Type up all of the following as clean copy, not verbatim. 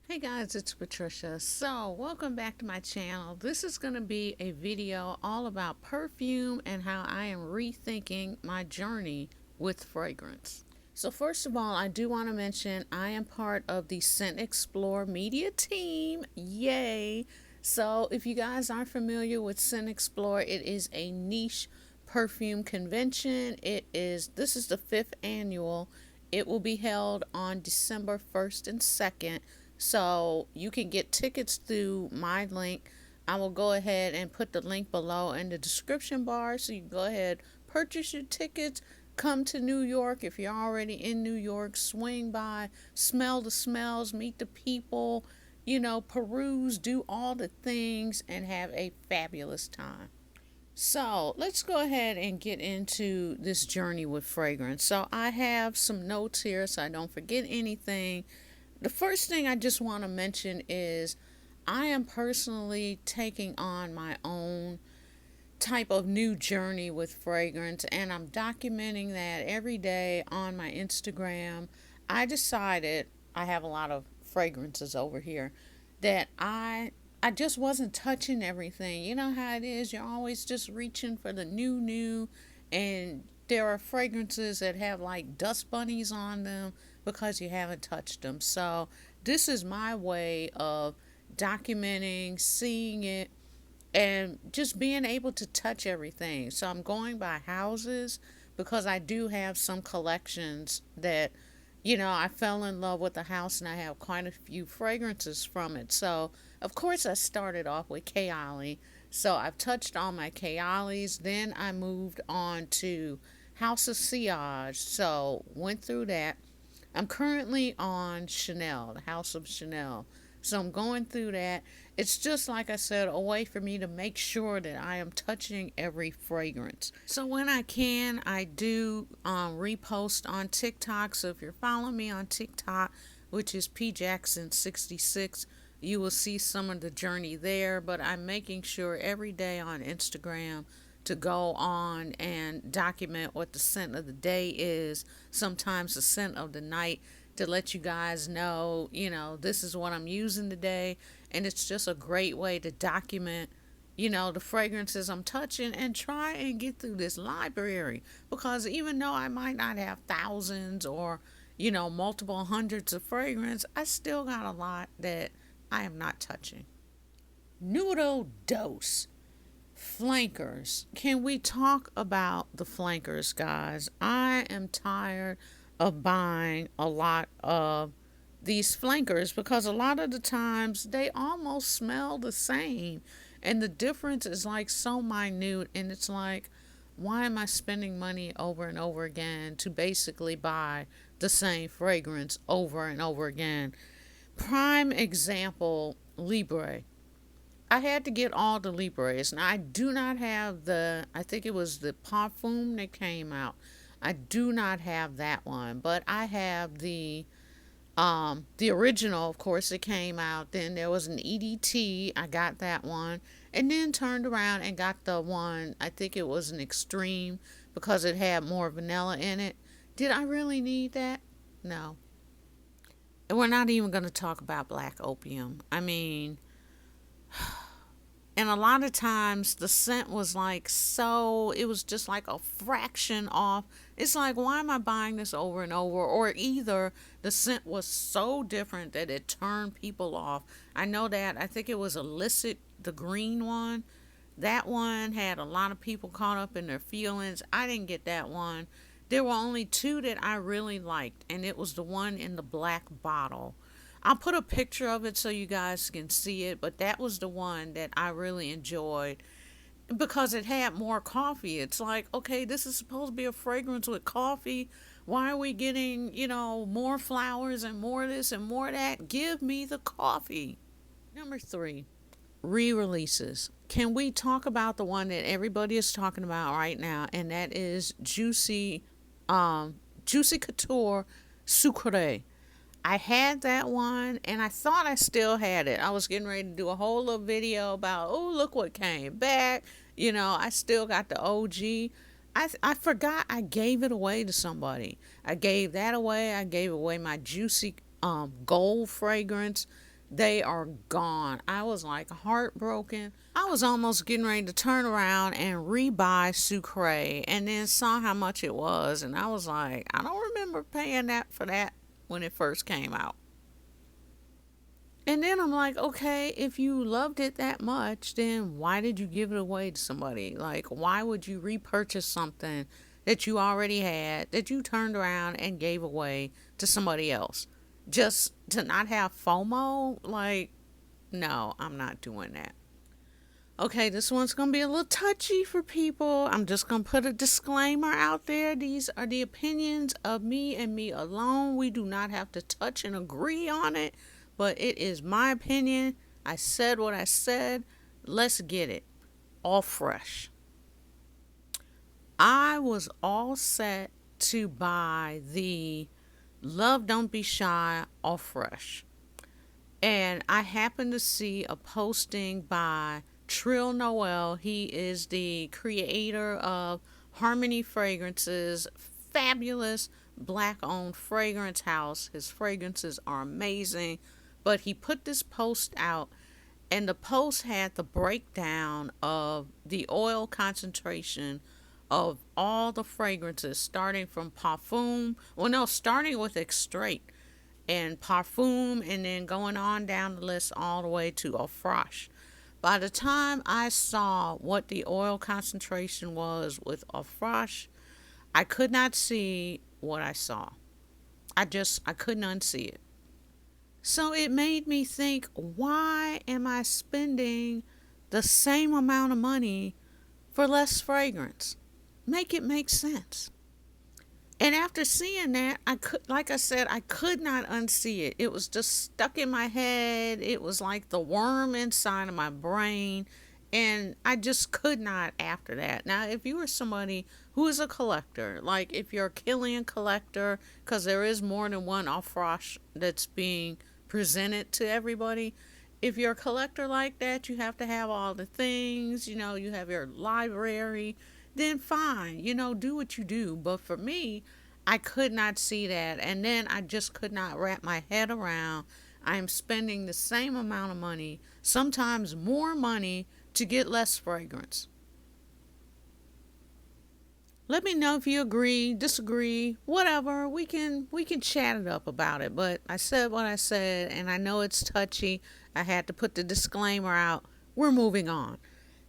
Hey guys, it's Patricia. So, welcome back to my channel. This is going to be a video all about perfume and how I am rethinking my journey with fragrance. So, first of all, I do want to mention I am part of the Scent Explore media team. Yay! So, if you guys aren't familiar with Scent Explore, it is a niche perfume convention. This is the fifth annual. It will be held on December 1st and 2nd. So you can get tickets through my link. I will go ahead and put the link below in the description bar so you can go ahead, purchase your tickets, come to New York. If you're already in New York, swing by, smell the smells, meet the people, peruse, do all the things, and have a fabulous time. So let's go ahead and get into this journey with fragrance. So I have some notes here so I don't forget anything. The first thing I just want to mention is I am personally taking on my own type of new journey with fragrance, and I'm documenting that every day on my Instagram. I decided I have a lot of fragrances over here that I just wasn't touching everything. You know how it is, you're always just reaching for the new, and there are fragrances that have like dust bunnies on them because you haven't touched them. So, this is my way of documenting, seeing it, and just being able to touch everything. So I'm going by houses because I do have some collections that, I fell in love with the house and I have quite a few fragrances from it. So, of course, I started off with Kayali. So I've touched all my Kayalis. Then I moved on to House of Sillage. So went through that. I'm currently on Chanel, the House of Chanel. So I'm going through that. It's just like I said, a way for me to make sure that I am touching every fragrance. So when I can, I do repost on TikTok. So if you're following me on TikTok, which is pjacksone66, you will see some of the journey there. But I'm making sure every day on Instagram to go on and document what the scent of the day is, sometimes the scent of the night, to let you guys know, this is what I'm using today. And it's just a great way to document, the fragrances I'm touching and try and get through this library. Because even though I might not have thousands or, multiple hundreds of fragrance, I still got a lot that I am not touching. Noodle dose. Flankers. Can we talk about the flankers, guys? I am tired of buying a lot of these flankers because a lot of the times they almost smell the same, and the difference is like so minute, and it's like, why am I spending money over and over again to basically buy the same fragrance over and over again? Prime example, Libre. I had to get all the Libres. Now, I do not have I think it was the perfume that came out. I do not have that one, but I have the original, of course, it came out. Then there was an EDT. I got that one. And then turned around and got the one, I think it was an extreme because it had more vanilla in it. Did I really need that? No. And we're not even going to talk about black opium. I mean, and a lot of times the scent was like, so it was just like a fraction off. It's like, why am I buying this over and over? Or either the scent was so different that it turned people off. I know that. I think it was illicit, the green one. That one had a lot of people caught up in their feelings. I didn't get that one. There were only two that I really liked, and it was the one in the black bottle. I'll put a picture of it so you guys can see it, but that was the one that I really enjoyed because it had more coffee. It's like, okay, this is supposed to be a fragrance with coffee. Why are we getting, more flowers and more this and more that? Give me the coffee. Number three, re releases. Can we talk about the one that everybody is talking about right now? And that is Juicy Couture Sucre. I had that one and I thought I still had it. I was getting ready to do a whole little video about, oh, look what came back. I still got the OG. I forgot I gave it away to somebody. I gave that away. I gave away my juicy gold fragrance. They are gone. I was like heartbroken. I was almost getting ready to turn around and rebuy Sucre and then saw how much it was. And I was like, I don't remember paying that for that when it first came out. And then I'm like, okay, if you loved it that much, then why did you give it away to somebody? Like, why would you repurchase something that you already had that you turned around and gave away to somebody else? Just to not have FOMO? Like, no, I'm not doing that. Okay, this one's going to be a little touchy for people. I'm just going to put a disclaimer out there. These are the opinions of me and me alone. We do not have to touch and agree on it, but it is my opinion. I said what I said. Let's get it. All fresh. I was all set to buy the Love Don't Be Shy All Fresh. And I happened to see a posting by Trill Noel. He is the creator of Harmony Fragrances, fabulous black owned fragrance house. His fragrances are amazing. But he put this post out, and the post had the breakdown of the oil concentration of all the fragrances, starting from parfum. Well, no, starting with extrait and parfum, and then going on down the list all the way to eau fraiche. By the time I saw what the oil concentration was with eau fraiche, I could not see what I saw. I couldn't unsee it. So it made me think, why am I spending the same amount of money for less fragrance? Make it make sense. And after seeing that, like I said, I could not unsee it. It was just stuck in my head. It was like the worm inside of my brain. And I just could not after that. Now, if you were somebody who is a collector, like if you're a Killian collector, because there is more than one eau fraiche that's being presented to everybody. If you're a collector like that, you have to have all the things, you have your library, then fine, do what you do. But for me, I could not see that. And then I just could not wrap my head around. I am spending the same amount of money, sometimes more money, to get less fragrance. Let me know if you agree, disagree, whatever. We can chat it up about it. But I said what I said, and I know it's touchy. I had to put the disclaimer out. We're moving on.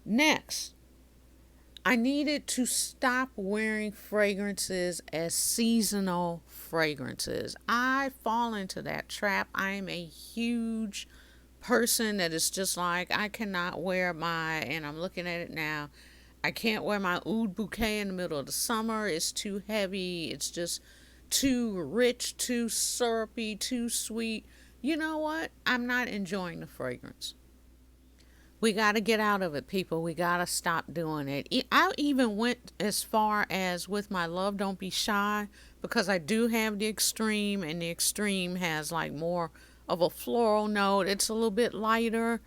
Next, I needed to stop wearing fragrances as seasonal fragrances. I fall into that trap. I am a huge person that is just like, I cannot wear and I'm looking at it now, I can't wear my oud bouquet in the middle of the summer. It's too heavy. It's just too rich, too syrupy, too sweet. You know what? I'm not enjoying the fragrance. We got to get out of it, people. We got to stop doing it. I even went as far as with my Love Don't Be Shy, because I do have the extreme, and the extreme has like more of a floral note. It's a little bit lighter.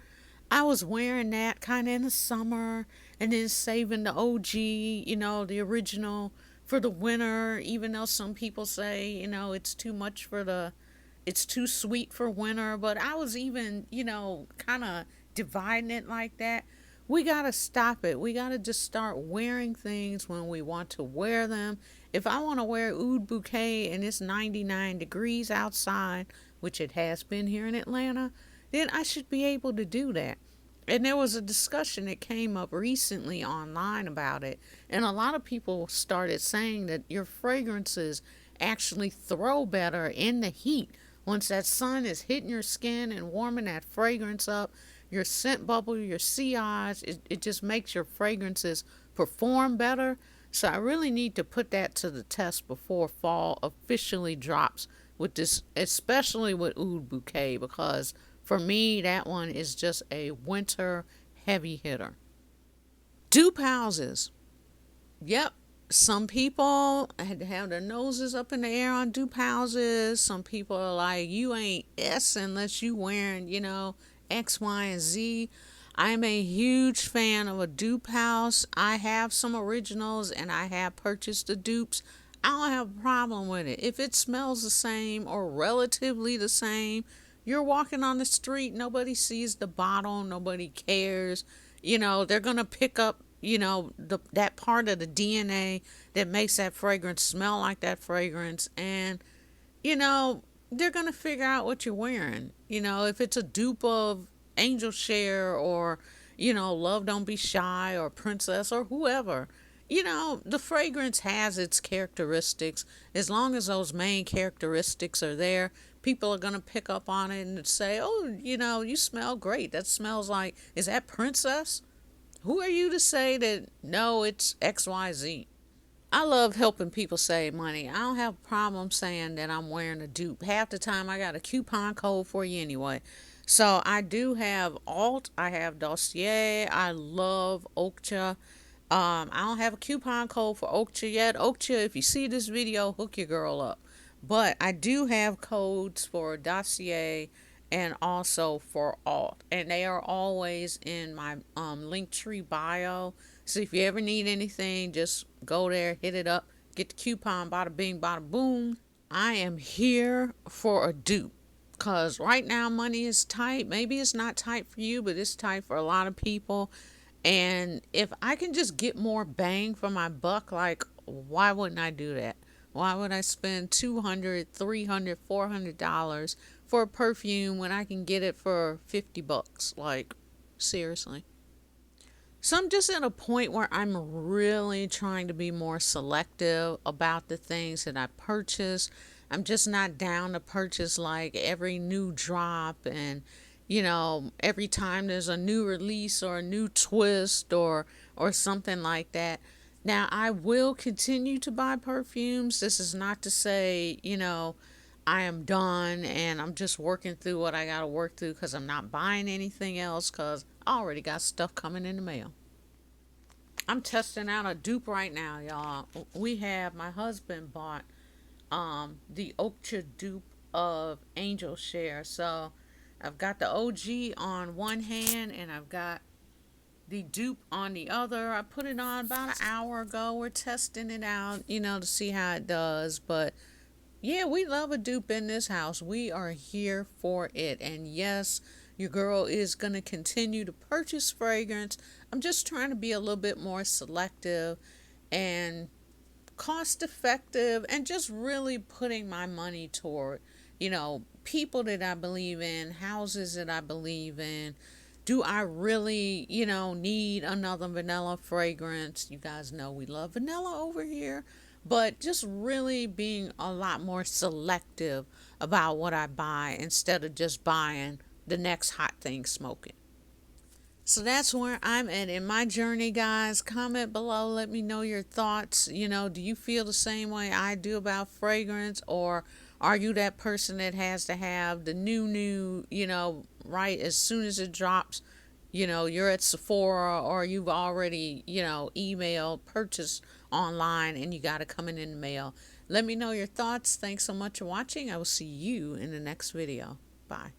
I was wearing that kind of in the summer and then saving the OG, the original for the winter, even though some people say, it's too sweet for winter. But I was even, kind of dividing it like that. We got to stop it. We got to just start wearing things when we want to wear them. If I want to wear oud bouquet and it's 99 degrees outside, which it has been here in Atlanta, then I should be able to do that. And there was a discussion that came up recently online about it. And a lot of people started saying that your fragrances actually throw better in the heat. Once that sun is hitting your skin and warming that fragrance up, your scent bubble, your CIs, it just makes your fragrances perform better. So I really need to put that to the test before fall officially drops with this, especially with oud bouquet, because for me, that one is just a winter heavy hitter. Dupe houses. Yep. Some people had to have their noses up in the air on dupe houses. Some people are like, you ain't S unless you wearing, X, Y, and Z. I'm a huge fan of a dupe house. I have some originals and I have purchased the dupes. I don't have a problem with it. If it smells the same or relatively the same, you're walking on the street, nobody sees the bottle, nobody cares. They're going to pick up, that part of the DNA that makes that fragrance smell like that fragrance. And, you know, they're going to figure out what you're wearing. If it's a dupe of Angel Share or, Love Don't Be Shy or Princess or whoever, the fragrance has its characteristics. As long as those main characteristics are there, people are going to pick up on it and say, oh, you smell great. That smells like, is that Princess? Who are you to say that, no, it's XYZ? I love helping people save money. I don't have a problem saying that I'm wearing a dupe. Half the time I got a coupon code for you anyway. So I do have Alt, I have Dossier, I love Okja. I don't have a coupon code for Okja yet. Okja, if you see this video, hook your girl up. But I do have codes for Dossier and also for Alt, and they are always in my Linktree bio. So if you ever need anything, just go there, hit it up, get the coupon, bada bing, bada boom. I am here for a dupe because right now money is tight. Maybe it's not tight for you, but it's tight for a lot of people. And if I can just get more bang for my buck, like, why wouldn't I do that? Why would I spend $200, $300, $400 for a perfume when I can get it for $50? Like, seriously. So I'm just at a point where I'm really trying to be more selective about the things that I purchase. I'm just not down to purchase like every new drop and every time there's a new release or a new twist or something like that. Now I will continue to buy perfumes. This is not to say, I am done and I'm just working through what I got to work through because I'm not buying anything else because I already got stuff coming in the mail. I'm testing out a dupe right now, y'all. My husband bought the Okja dupe of Angel Share. So I've got the OG on one hand and I've got the dupe on the other. I put it on about an hour ago. We're testing it out, to see how it does. But yeah, we love a dupe in this house. We are here for it. And yes, your girl is going to continue to purchase fragrance. I'm just trying to be a little bit more selective and cost effective and just really putting my money toward, people that I believe in, houses that I believe in. Do I really, need another vanilla fragrance? You guys know we love vanilla over here. But just really being a lot more selective about what I buy instead of just buying the next hot thing smoking. So that's where I'm at in my journey, guys. Comment below. Let me know your thoughts. Do you feel the same way I do about fragrance? Or are you that person that has to have the new, right as soon as it drops? You're at Sephora or you've already, emailed, purchased online and you got it coming in the mail. Let me know your thoughts. Thanks so much for watching. I will see you in the next video. Bye.